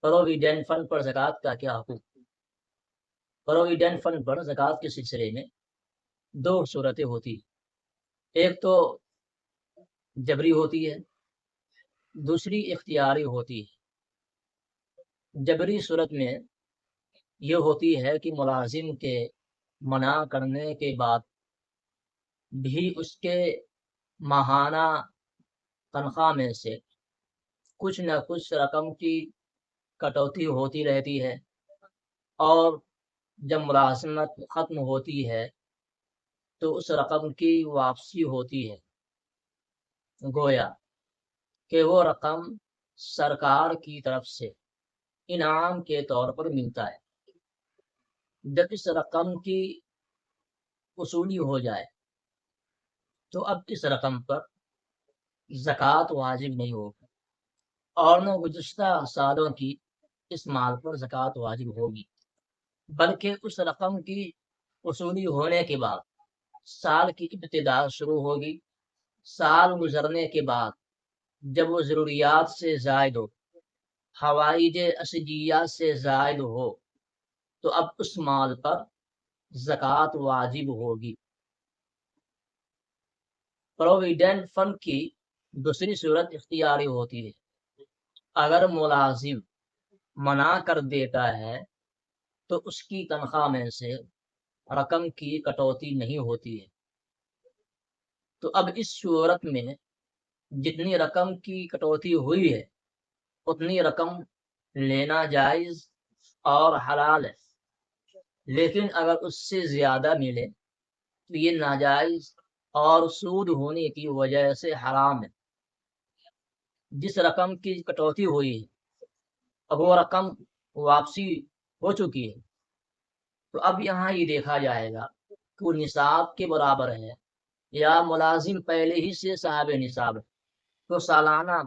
Provident fund پر زکوٰۃ کا کیا حکم؟ پروویڈنٹ فنڈ پر زکوٰۃ کے سلسلے میں دو صورتیں ہوتی ہیں، ایک تو جبری ہوتی ہے، دوسری اختیاری ہوتی ہے۔ جبری صورت میں یہ ہوتی ہے کہ ملازم کے منع کرنے کے بعد بھی اس کے ماہانہ تنخواہ میں سے کچھ نہ کچھ رقم کی کٹوتی ہوتی رہتی ہے، اور جب ملازمت ختم ہوتی ہے تو اس رقم کی واپسی ہوتی ہے، گویا کہ وہ رقم سرکار کی طرف سے انعام کے طور پر ملتا ہے۔ جب اس رقم کی وصولی ہو جائے تو اب اس رقم پر زکوٰۃ واجب نہیں ہوگی، اور نہ گزشتہ سالوں کی اس مال پر زکوٰۃ واجب ہوگی، بلکہ اس رقم کی وصولی ہونے کے بعد سال کی ابتدا شروع ہوگی۔ سال گزرنے کے بعد جب وہ ضروریات سے زائد ہو، حوائج اشجیہ سے زائد ہو، تو اب اس مال پر زکوٰۃ واجب ہوگی۔ پروویڈنٹ فنڈ کی دوسری صورت اختیاری ہوتی ہے۔ اگر ملازم منع کر دیتا ہے تو اس کی تنخواہ میں سے رقم کی کٹوتی نہیں ہوتی ہے، تو اب اس صورت میں جتنی رقم کی کٹوتی ہوئی ہے اتنی رقم لینا جائز اور حلال ہے، لیکن اگر اس سے زیادہ ملے تو یہ ناجائز اور سود ہونے کی وجہ سے حرام ہے۔ جس رقم کی کٹوتی ہوئی ہے اب وہ رقم واپسی ہو چکی ہے، تو اب یہاں یہ دیکھا جائے گا کہ وہ نصاب کے برابر ہے یا ملازم پہلے ہی سے صاحب نصاب ہے، تو سالانہ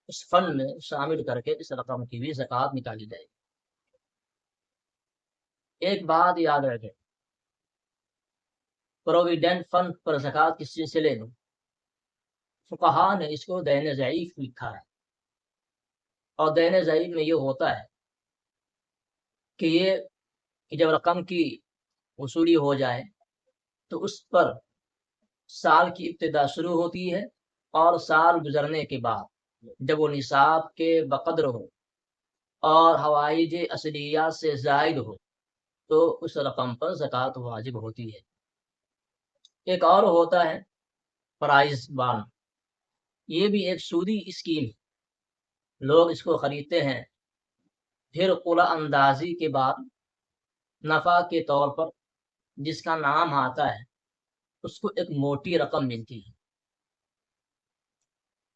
اس فنڈ میں شامل کر کے اس رقم کی بھی زکوٰۃ نکالی جائے گی۔ ایک بات یاد رکھیں، پروویڈنٹ فنڈ پر زکوٰۃ کے سلسلے میں فقہا نے اس کو دین ضعیف لکھا ہے، اور دین ضعیف میں یہ ہوتا ہے کہ جب رقم کی وصولی ہو جائے تو اس پر سال کی ابتدا شروع ہوتی ہے، اور سال گزرنے کے بعد جب وہ نصاب کے بقدر ہو اور حوائج اصلیہ سے زائد ہو تو اس رقم پر زکوٰۃ واجب ہوتی ہے۔ ایک اور ہوتا ہے پرائز بانڈ، یہ بھی ایک سودی اسکیم ہے، لوگ اس کو خریدتے ہیں، پھر قرعہ اندازی کے بعد نفع کے طور پر جس کا نام آتا ہے اس کو ایک موٹی رقم ملتی ہے،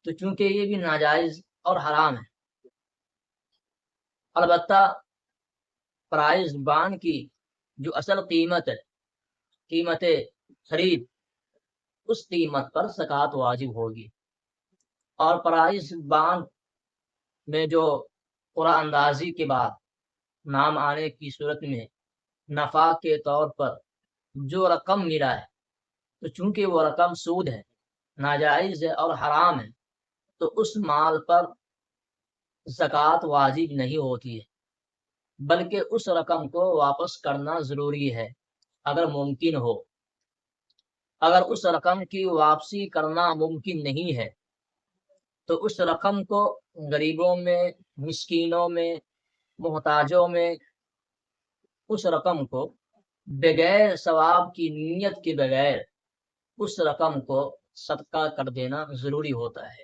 تو چونکہ یہ بھی ناجائز اور حرام ہے۔ البتہ پرائز بانڈ کی جو اصل قیمت ہے، قیمت خرید، اس قیمت پر زکوٰۃ واجب ہوگی، اور پرائز بانڈ میں جو قرعہ اندازی کے بعد نام آنے کی صورت میں نفع کے طور پر جو رقم ملا ہے، تو چونکہ وہ رقم سود ہے، ناجائز ہے اور حرام ہے، تو اس مال پر زکوٰۃ واجب نہیں ہوتی ہے، بلکہ اس رقم کو واپس کرنا ضروری ہے اگر ممکن ہو۔ اگر اس رقم کی واپسی کرنا ممکن نہیں ہے تو اس رقم کو غریبوں میں، مسکینوں میں، محتاجوں میں اس رقم کو بغیر ثواب کی نیت کے بغیر اس رقم کو صدقہ کر دینا ضروری ہوتا ہے۔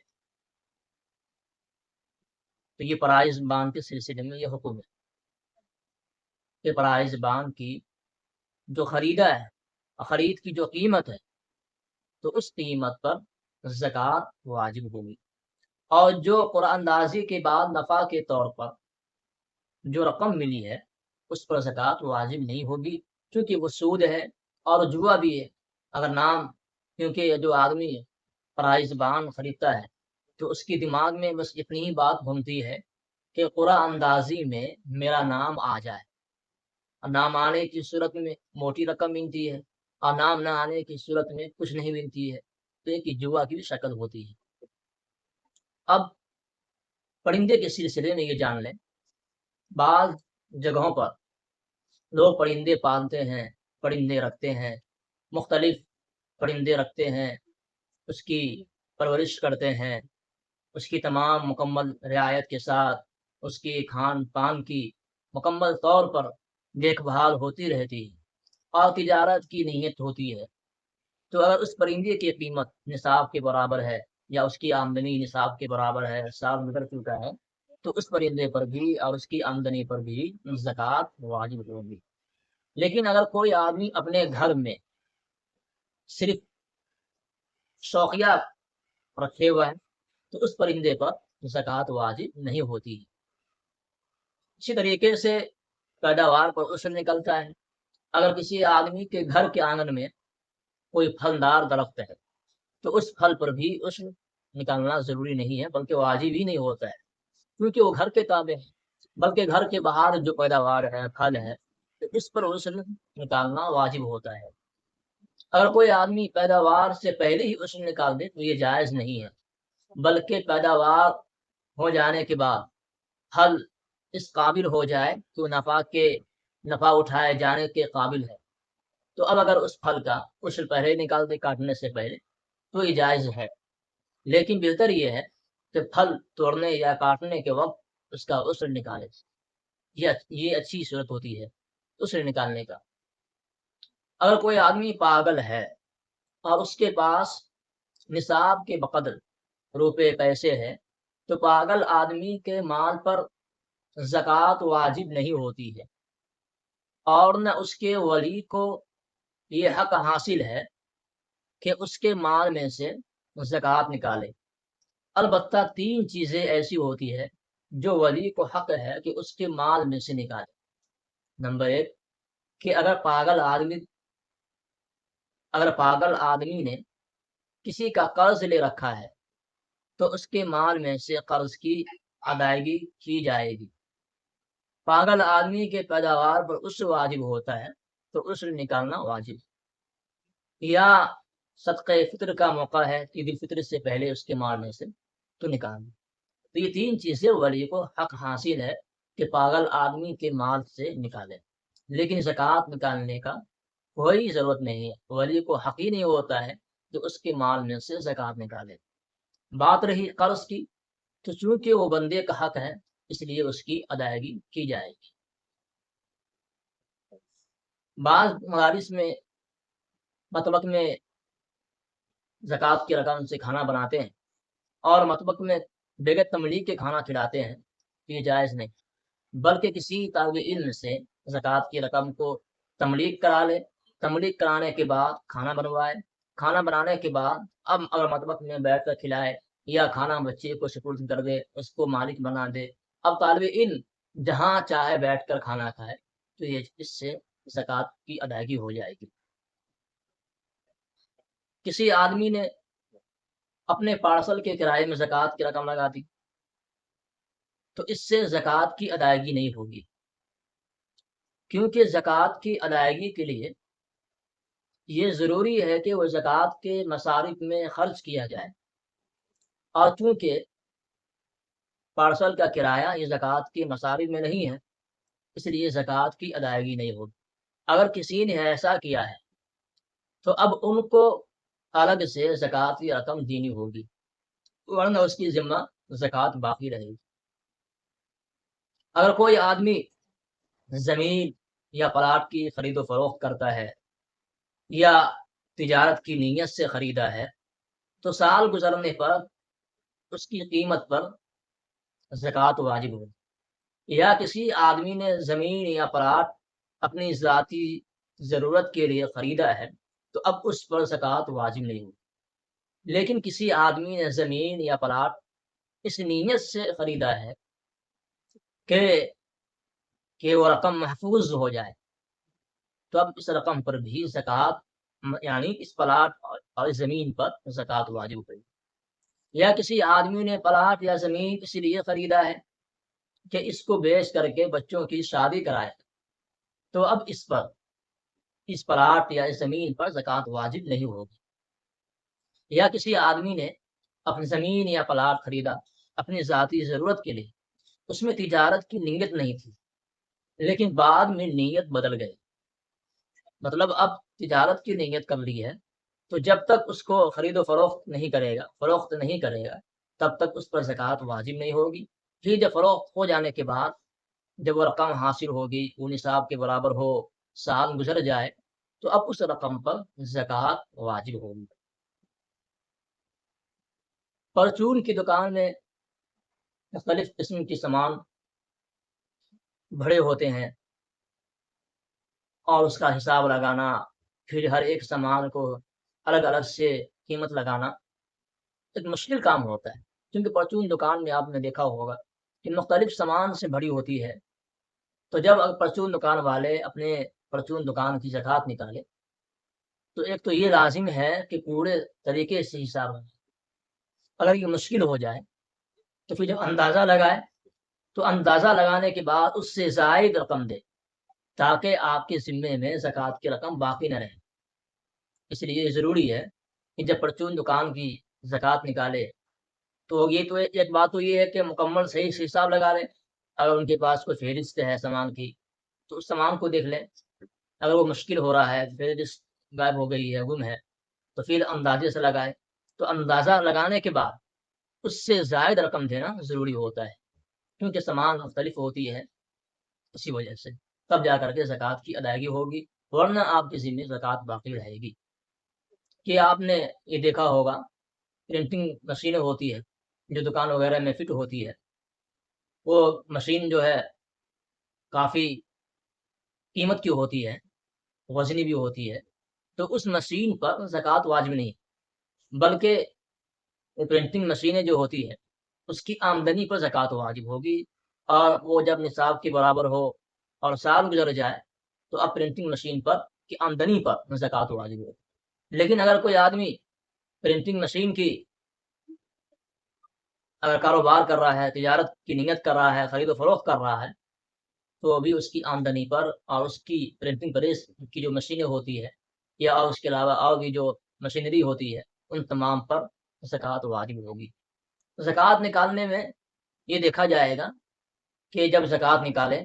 تو یہ پرائز بانڈ کے سلسلے میں یہ حکم ہے کہ پرائز بانڈ کی جو خریدا ہے، خرید کی جو قیمت ہے، تو اس قیمت پر زکوٰۃ واجب ہوگی، اور جو قرعہ اندازی کے بعد نفع کے طور پر جو رقم ملی ہے اس پر زکوٰۃ واجب نہیں ہوگی، کیونکہ وہ سود ہے اور جوا بھی ہے۔ اگر نام، کیونکہ جو آدمی پرائز بانڈ خریدتا ہے تو اس کی دماغ میں بس اتنی ہی بات گھومتی ہے کہ قرعہ اندازی میں میرا نام آ جائے، اور نام آنے کی صورت میں موٹی رقم ملتی ہے، اور نام نہ آنے کی صورت میں کچھ نہیں ملتی ہے، تو ایک جوا کی بھی شکل ہوتی ہے۔ اب پرندے کے سلسلے میں یہ جان لیں بعض جگہوں پر لوگ پرندے پالتے ہیں، پرندے رکھتے ہیں، مختلف پرندے رکھتے ہیں، اس کی پرورش کرتے ہیں، اس کی تمام مکمل رعایت کے ساتھ اس کی کھان پان کی مکمل طور پر دیکھ بھال ہوتی رہتی ہے اور تجارت کی نیت ہوتی ہے۔ تو اگر اس پرندے کی قیمت نصاب کے برابر ہے یا اس کی آمدنی نصاب کے برابر ہے، نصاب نکل چکا ہے، تو اس پرندے پر بھی اور اس کی آمدنی پر بھی زکوٰۃ واجب ہوگی۔ لیکن اگر کوئی آدمی اپنے گھر میں صرف شوقیہ رکھے ہوا ہے تو اس پرندے پر زکوٰۃ واجب نہیں ہوتی۔ اسی طریقے سے پیداوار پر عشر نکلتا ہے۔ اگر کسی آدمی کے گھر کے آنگن میں کوئی پھلدار درخت ہے تو اس پھل پر بھی عشر نکالنا ضروری نہیں ہے، بلکہ واجب ہی نہیں ہوتا ہے، کیونکہ وہ گھر کے تابع ہے۔ بلکہ گھر کے باہر جو پیداوار ہے، پھل ہے، تو اس پر عشر نکالنا واجب ہوتا ہے۔ اگر کوئی آدمی پیداوار سے پہلے ہی عشر نکال دے تو یہ جائز نہیں ہے، بلکہ پیداوار ہو جانے کے بعد پھل اس قابل ہو جائے تو نفع اٹھائے جانے کے قابل ہے، تو اب اگر اس پھل کا عشر پہلے نکال دے کاٹنے سے پہلے تو یہ جائز ہے۔ لیکن بہتر یہ ہے کہ پھل توڑنے یا کاٹنے کے وقت اس کا عشر نکالے، یہ اچھی صورت ہوتی ہے عشر نکالنے کا۔ اگر کوئی آدمی پاگل ہے اور اس کے پاس نصاب کے بقدر روپے پیسے ہے تو پاگل آدمی کے مال پر زکوٰۃ واجب نہیں ہوتی ہے، اور نہ اس کے ولی کو یہ حق حاصل ہے کہ اس کے مال میں سے زکوٰۃ نکالے۔ البتہ 3 چیزیں ایسی ہوتی ہے جو ولی کو حق ہے کہ اس کے مال میں سے نکالے۔ نمبر 1 کہ اگر پاگل آدمی نے کسی کا قرض لے رکھا ہے تو اس کے مال میں سے قرض کی ادائیگی کی جائے گی۔ پاگل آدمی کے پیداوار پر عشر واجب ہوتا ہے تو عشر نکالنا واجب، یا صدقہ فطر کا موقع ہے، عید الفطر سے پہلے اس کے مال میں سے تو نکالنا۔ تو یہ 3 چیزیں ولی کو حق حاصل ہے کہ پاگل آدمی کے مال سے نکالے، لیکن زکوٰۃ نکالنے کا کوئی ضرورت نہیں ہے، ولی کو حق ہی نہیں ہوتا ہے کہ اس کے مال میں سے زکوٰۃ نکالے۔ بات رہی قرض کی، تو چونکہ وہ بندے کا حق ہے اس لیے اس کی ادائیگی کی جائے گی۔ بعض مدارس میں مطبخ میں زکوٰۃ کی رقم سے کھانا بناتے ہیں اور مطبخ میں بغیر تملیغ کے کھانا کھلاتے ہیں، تو یہ جائز نہیں، بلکہ کسی طالب علم سے زکوٰۃ کی رقم کو تملیغ کرا لے، تملیغ کرانے کے بعد کھانا بنوائے، کھانا بنانے کے بعد اب اگر مطبخ میں بیٹھ کر کھلائے یا کھانا بچے کو سپرد کر دے، اس کو مالک بنا دے، اب طالب علم جہاں چاہے بیٹھ کر کھانا کھائے، تو یہ اس سے زکوٰۃ کی ادائیگی ہو جائے گی۔ کسی آدمی نے اپنے پارسل کے کرائے میں زکوٰۃ کی رقم لگا دی تو اس سے زکوٰۃ کی ادائیگی نہیں ہوگی، کیونکہ زکوٰۃ کی ادائیگی کے لیے یہ ضروری ہے کہ وہ زکوٰۃ کے مصارف میں خرچ کیا جائے، اور چونکہ پارسل کا کرایہ یہ زکوٰۃ کے مصارف میں نہیں ہے اس لیے زکوٰۃ کی ادائیگی نہیں ہوگی۔ اگر کسی نے ایسا کیا ہے تو اب ان کو الگ سے زکوٰۃ کی رقم دینی ہوگی، ورنہ اس کی ذمہ زکوٰۃ باقی رہے گی۔ اگر کوئی آدمی زمین یا پلاٹ کی خرید و فروخت کرتا ہے یا تجارت کی نیت سے خریدا ہے تو سال گزرنے پر اس کی قیمت پر زکوٰۃ واجب ہوگی، یا کسی آدمی نے زمین یا پلاٹ اپنی ذاتی ضرورت کے لیے خریدا ہے تو اب اس پر زکوٰۃ واجب نہیں ہوگی، لیکن کسی آدمی نے زمین یا پلاٹ اس نیت سے خریدا ہے کہ وہ رقم محفوظ ہو جائے تو اب اس رقم پر بھی زکوٰۃ، یعنی اس پلاٹ اور اس زمین پر زکوٰۃ واجب ہوگی۔ یا کسی آدمی نے پلاٹ یا زمین اس لیے خریدا ہے کہ اس کو بیچ کر کے بچوں کی شادی کرائے تو اب اس پلاٹ یا اس زمین پر زکوٰۃ واجب نہیں ہوگی۔ یا کسی آدمی نے اپنی زمین یا پلاٹ خریدا اپنی ذاتی ضرورت کے لیے اس میں تجارت کی نیت نہیں تھی، لیکن بعد میں نیت بدل گئی، مطلب اب تجارت کی نیت کر لی ہے، تو جب تک اس کو خرید و فروخت نہیں کرے گا تب تک اس پر زکوٰۃ واجب نہیں ہوگی۔ پھر جب فروخت ہو جانے کے بعد جب وہ رقم حاصل ہوگی، وہ نصاب کے برابر ہو، سال گزر جائے، تو اب اس رقم پر زکوٰۃ واجب ہوگی۔ پرچون کی دکان میں مختلف قسم کے سامان بھرے ہوتے ہیں، اور اس کا حساب لگانا، پھر ہر ایک سامان کو الگ الگ سے قیمت لگانا ایک مشکل کام ہوتا ہے، کیونکہ پرچون دکان میں آپ نے دیکھا ہوگا کہ مختلف سامان سے بھری ہوتی ہے۔ تو جب پرچون دکان والے اپنے پرچون دکان کی زکوٰۃ نکالے تو ایک تو یہ لازم ہے کہ پورے طریقے سے حساب لگائے۔ اگر یہ مشکل ہو جائے تو پھر جب اندازہ لگائے تو اندازہ لگانے کے بعد اس سے زائد رقم دے، تاکہ آپ کے ذمے میں زکوٰۃ کی رقم باقی نہ رہے۔ اس لیے یہ ضروری ہے کہ جب پرچون دکان کی زکوٰۃ نکالے تو یہ تو ایک بات تو یہ ہے کہ مکمل صحیح سے حساب لگا لیں۔ اگر ان کے پاس کوئی فہرست ہے سامان کی تو اس سامان کو دیکھ لیں، اگر وہ مشکل ہو رہا ہے، فہرست غائب ہو گئی ہے، گم ہے، تو پھر اندازے سے لگائے۔ تو اندازہ لگانے کے بعد اس سے زائد رقم دینا ضروری ہوتا ہے، کیونکہ سامان مختلف ہوتی ہے، اسی وجہ سے تب جا کر کے زکوٰۃ کی ادائیگی ہوگی، ورنہ آپ کے ذمہ زکوٰۃ باقی رہے گی۔ کہ آپ نے یہ دیکھا ہوگا پرنٹنگ مشینیں ہوتی ہے جو دکان وغیرہ میں فٹ ہوتی ہے، وہ مشین جو ہے کافی قیمت کی ہوتی ہے، وزنی بھی ہوتی ہے، تو اس مشین پر زکوٰۃ واجب نہیں، بلکہ پرنٹنگ مشینیں جو ہوتی ہے اس کی آمدنی پر زکوٰۃ واجب ہوگی، اور وہ جب نصاب کے برابر ہو اور سال گزر جائے تو اب پرنٹنگ مشین پر کی آمدنی پر زکوٰۃ واجب ہوگی۔ لیکن اگر کوئی آدمی پرنٹنگ مشین کی اگر کاروبار کر رہا ہے، تجارت کی نیت کر رہا ہے، خرید و فروخت کر رہا ہے، تو ابھی اس کی آمدنی پر اور اس کی پرنٹنگ پریس کی جو مشینیں ہوتی ہے یا اس کے علاوہ اور بھی جو مشینری ہوتی ہے ان تمام پر زکوٰۃ واجب ہوگی۔ زکوٰۃ نکالنے میں یہ دیکھا جائے گا کہ جب زکوٰۃ نکالے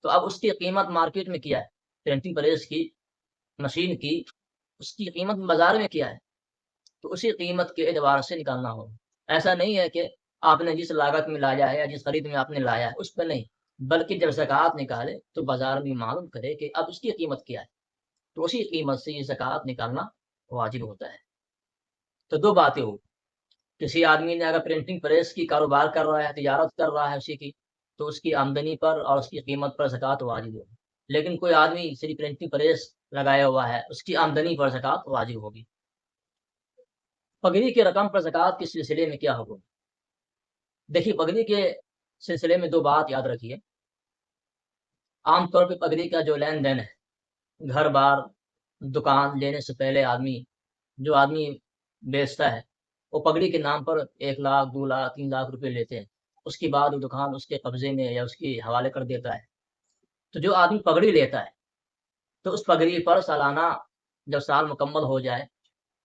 تو اب اس کی قیمت مارکیٹ میں کیا ہے، پرنٹنگ پریس کی مشین کی اس کی قیمت بازار میں کیا ہے، تو اسی قیمت کے اعتبار سے نکالنا ہوگا۔ ایسا نہیں ہے کہ آپ نے جس لاگت میں لایا ہے یا جس خرید میں آپ نے لایا ہے اس پہ نہیں، بلکہ جب زکوٰۃ نکالے تو بازار میں معلوم کرے کہ اب اس کی قیمت کیا ہے، تو اسی قیمت سے یہ زکوٰۃ نکالنا واجب ہوتا ہے۔ تو دو باتیں ہو، کسی آدمی نے اگر پرنٹنگ پریس کی کاروبار کر رہا ہے، تجارت کر رہا ہے اسی کی، تو اس کی آمدنی پر اور اس کی قیمت پر زکوٰۃ واجب ہوگی۔ لیکن کوئی آدمی صرف پرنٹنگ پریس لگایا ہوا ہے، اس کی آمدنی پر زکوٰۃ واجب ہوگی۔ پگڑی کی رقم پر زکوٰۃ کے سلسلے میں کیا حکم؟ دیکھیے، پگڑی کے سلسلے میں دو بات یاد رکھیے۔ عام طور پہ پگڑی کا جو لین دین ہے، گھر بار دکان لینے سے پہلے جو آدمی بیچتا ہے وہ پگڑی کے نام پر 1 لاکھ 2 لاکھ 3 لاکھ روپے لیتے ہیں، اس کے بعد وہ دکان اس کے قبضے میں یا اس کے حوالے کر دیتا ہے۔ تو جو آدمی پگڑی لیتا ہے تو اس پگڑی پر سالانہ جب سال مکمل ہو جائے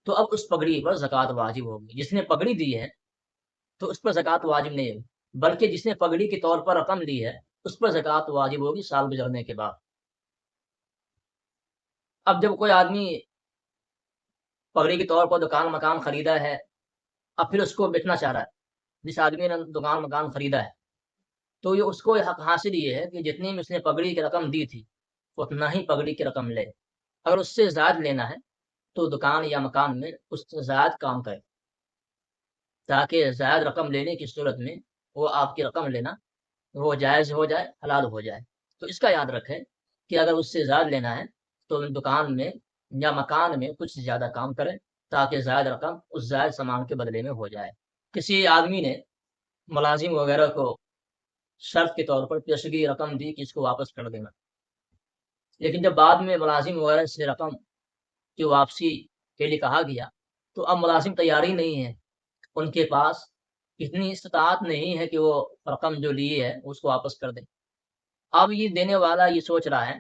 تو اب اس پگڑی پر زکوٰۃ واجب ہوگی۔ جس نے پگڑی دی ہے تو اس پر زکوٰۃ واجب نہیں ہوگی، بلکہ جس نے پگڑی کے طور پر رقم لی ہے اس پر زکوٰۃ واجب ہوگی سال گزرنے کے بعد۔ اب جب کوئی آدمی پگڑی کے طور پر دکان مکان خریدا ہے، اب پھر اس کو بیچنا چاہ رہا ہے، جس آدمی نے دکان مکان خریدا ہے تو یہ اس کو حق حاصل یہ ہے کہ جتنی میں اس نے پگڑی کی رقم دی تھی اتنا ہی پگڑی کی رقم لے۔ اگر اس سے زائد لینا ہے تو دکان یا مکان میں اس سے زائد کام کرے، تاکہ زائد رقم لینے کی صورت میں وہ آپ کی رقم لینا وہ جائز ہو جائے، حلال ہو جائے۔ تو اس کا یاد رکھیں کہ اگر اس سے زائد لینا ہے تو دکان میں یا مکان میں کچھ زیادہ کام کریں، تاکہ زائد رقم اس زائد سامان کے بدلے میں ہو جائے۔ کسی آدمی نے ملازم وغیرہ کو شرط کے طور پر پیشگی رقم دی کہ اس کو واپس کر دینا، لیکن جب بعد میں ملازم وغیرہ سے رقم کی واپسی کے لیے کہا گیا تو اب ملازم تیاری نہیں ہے، ان کے پاس اتنی استطاعت نہیں ہے کہ وہ رقم جو لی ہے اس کو واپس کر دیں۔ اب یہ دینے والا یہ سوچ رہا ہے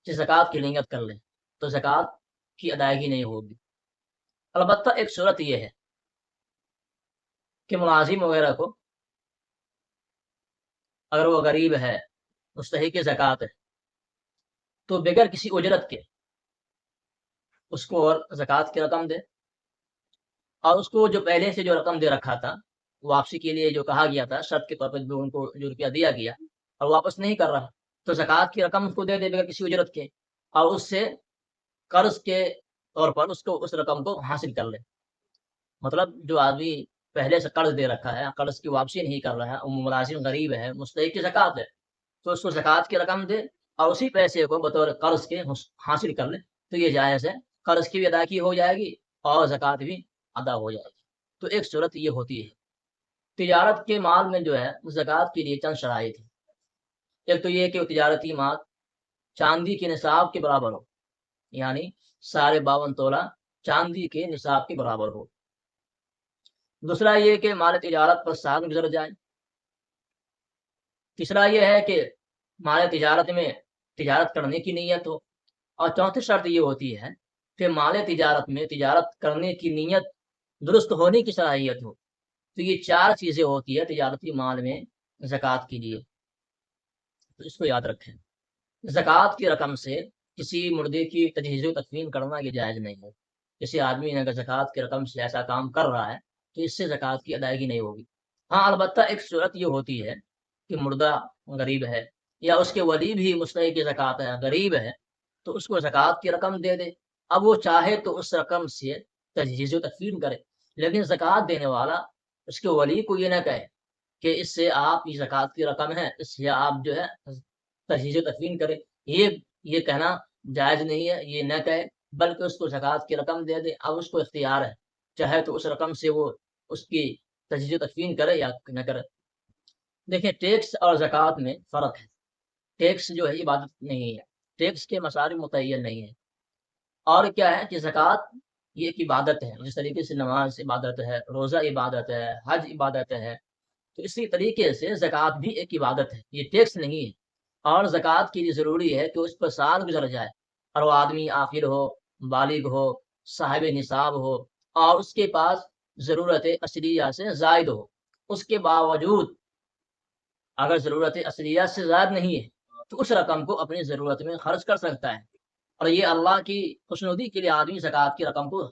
کہ زکوٰۃ کی نیت کر لیں تو زکوٰۃ کی ادائیگی نہیں ہوگی۔ البتہ ایک صورت یہ ہے کہ ملازم وغیرہ کو اگر وہ غریب ہے مستحق زکوٰۃ ہے تو بغیر کسی اجرت کے اس کو اور زکوٰۃ کی رقم دے، اور اس کو جو پہلے سے جو رقم دے رکھا تھا واپسی کے لیے جو کہا گیا تھا شرط کے طور پر جو ان کو جو روپیہ دیا گیا اور واپس نہیں کر رہا تو زکوٰۃ کی رقم اس کو دے دے بغیر کسی اجرت کے، اور اس سے قرض کے طور پر اس رقم کو حاصل کر لے۔ مطلب جو آدمی پہلے سے قرض دے رکھا ہے، قرض کی واپسی نہیں کر رہا ہے، ملازم غریب ہے، مستحق زکوٰۃ ہے، تو اس کو زکوٰۃ کی رقم دے اور اسی پیسے کو بطور قرض کے حاصل کر لے، تو یہ جائز ہے، قرض کی بھی ادائیگی ہو جائے گی اور زکوٰۃ بھی ادا ہو جائے گی۔ تو ایک صورت یہ ہوتی ہے۔ تجارت کے مال میں جو ہے زکوٰۃ کے لیے چند شرائط ہیں۔ ایک تو یہ کہ وہ تجارتی مال چاندی کے نصاب کے برابر ہو، یعنی 52.5 تولہ چاندی کے نصاب کے برابر ہو۔ دوسرا یہ کہ مال تجارت پر سال گزر جائے۔ تیسرا یہ ہے کہ مال تجارت میں تجارت کرنے کی نیت ہو، اور چوتھی شرط یہ ہوتی ہے کہ مال تجارت میں تجارت کرنے کی نیت درست ہونے کی صلاحیت ہو۔ تو یہ 4 چیزیں ہوتی ہے تجارتی مال میں زکوٰۃ کے لیے، تو اس کو یاد رکھیں۔ زکوٰۃ کی رقم سے کسی مردے کی تجہیز و تکفین کرنا یہ جائز نہیں ہے۔ کسی آدمی نے اگر زکوٰۃ کی رقم سے ایسا کام کر رہا ہے تو اس سے زکوٰۃ کی ادائیگی نہیں ہوگی۔ ہاں البتہ ایک صورت یہ ہوتی ہے کہ مردہ غریب ہے یا اس کے ولی بھی مستحق زکوٰۃ ہے، غریب ہے، تو اس کو زکوٰۃ کی رقم دے دے۔ اب وہ چاہے تو اس رقم سے تجہیز و تکفین کرے، لیکن زکوٰۃ دینے والا اس کے ولی کو یہ نہ کہے کہ اس سے آپ یہ زکوٰۃ کی رقم ہے، اس سے آپ جو ہے تجہیز و تکفین کرے، یہ کہنا جائز نہیں ہے، یہ نہ کہے، بلکہ اس کو زکوٰۃ کی رقم دے دے۔ اب اس کو اختیار ہے، چاہے تو اس رقم سے وہ اس کی تجہیز و تکفین کرے یا نہ کرے۔ دیکھیں ٹیکس اور زکوٰۃ میں فرق ہے۔ ٹیکس جو ہے عبادت نہیں ہے، ٹیکس کے مصارف متعین نہیں ہے، اور کیا ہے کہ زکوٰۃ یہ ایک عبادت ہے، جس طریقے سے نماز عبادت ہے، روزہ عبادت ہے، حج عبادت ہے، تو اسی طریقے سے زکوٰۃ بھی ایک عبادت ہے، یہ ٹیکس نہیں ہے۔ اور زکوٰۃ کے لیے ضروری ہے کہ اس پر سال گزر جائے اور وہ آدمی عاقل ہو، بالغ ہو، صاحب نصاب ہو، اور اس کے پاس ضرورت اصلیہ سے زائد ہو۔ اس کے باوجود اگر ضرورت اصلیہ سے زائد نہیں ہے تو اس رقم کو اپنی ضرورت میں خرچ کر سکتا ہے، اور یہ اللہ کی خوشنودی کے لیے آدمی زکوٰۃ کی رقم کو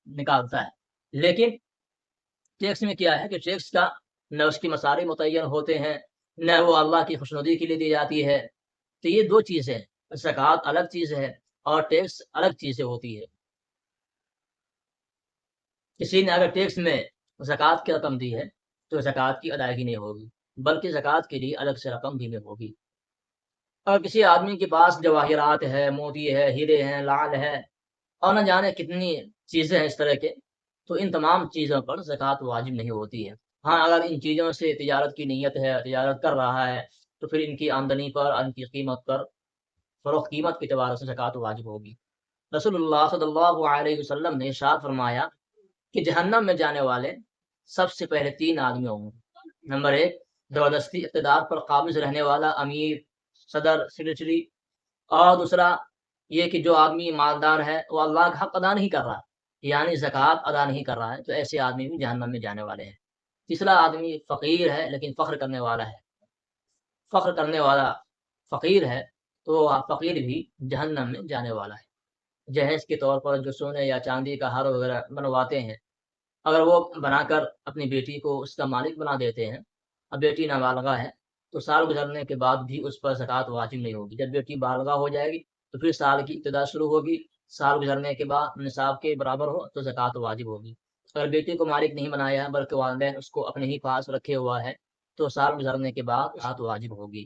نکالتا ہے۔ لیکن ٹیکس میں کیا ہے کہ ٹیکس کا نہ اس کی مصارف متعین ہوتے ہیں، نہ وہ اللہ کی خوشنودی کے لیے دی جاتی ہے۔ تو یہ 2 چیزیں، زکوٰۃ الگ چیز ہے اور ٹیکس الگ چیزیں ہوتی ہے۔ کسی نے اگر ٹیکس میں زکوٰۃ کی رقم دی ہے تو زکوٰۃ کی ادائیگی نہیں ہوگی، بلکہ زکوٰۃ کے لیے الگ سے رقم بھی نہیں ہوگی۔ اور کسی آدمی کے پاس جواہرات ہے، موتی ہے، ہیرے ہیں، لعل ہے، اور نہ جانے کتنی چیزیں ہیں اس طرح کے، تو ان تمام چیزوں پر زکوٰۃ واجب نہیں ہوتی ہے۔ ہاں اگر ان چیزوں سے تجارت کی نیت ہے، تجارت کر رہا ہے، تو پھر ان کی آمدنی پر، ان کی قیمت پر، فروخت قیمت کے اعتبار سے زکوٰۃ واجب ہوگی۔ رسول اللہ صلی اللہ علیہ وسلم نے ارشاد فرمایا کہ جہنم میں جانے والے سب سے پہلے 3 آدمی ہوں گے۔ نمبر 1، زبردستی اقتدار پر قابض رہنے والا امیر، صدر، سیکریٹری، اور دوسرا یہ کہ جو آدمی مالدار ہے وہ اللہ کا حق ادا نہیں کر رہا، یعنی زکوٰۃ ادا نہیں کر رہا ہے، تو ایسے آدمی بھی جہنم میں جانے والے ہیں۔ تیسرا آدمی فقیر ہے لیکن فخر کرنے والا ہے، فخر کرنے والا فقیر ہے تو فقیر بھی جہنم میں جانے والا ہے۔ جہیز کے طور پر جو سونے یا چاندی کا ہار وغیرہ بنواتے ہیں، اگر وہ بنا کر اپنی بیٹی کو اس کا مالک بنا دیتے ہیں، اب بیٹی نابالغہ ہے تو سال گزرنے کے بعد بھی اس پر زکوٰۃ واجب نہیں ہوگی۔ جب بیٹی بالغہ ہو جائے گی تو پھر سال کی ابتدا شروع ہوگی، سال گزرنے کے بعد نصاب کے برابر ہو تو زکوٰۃ واجب ہوگی۔ اگر بیٹی کو مالک نہیں بنایا ہے بلکہ والدین اس کو اپنے ہی پاس رکھے ہوا ہے تو سال گزرنے کے بعد زکوٰۃ واجب ہوگی۔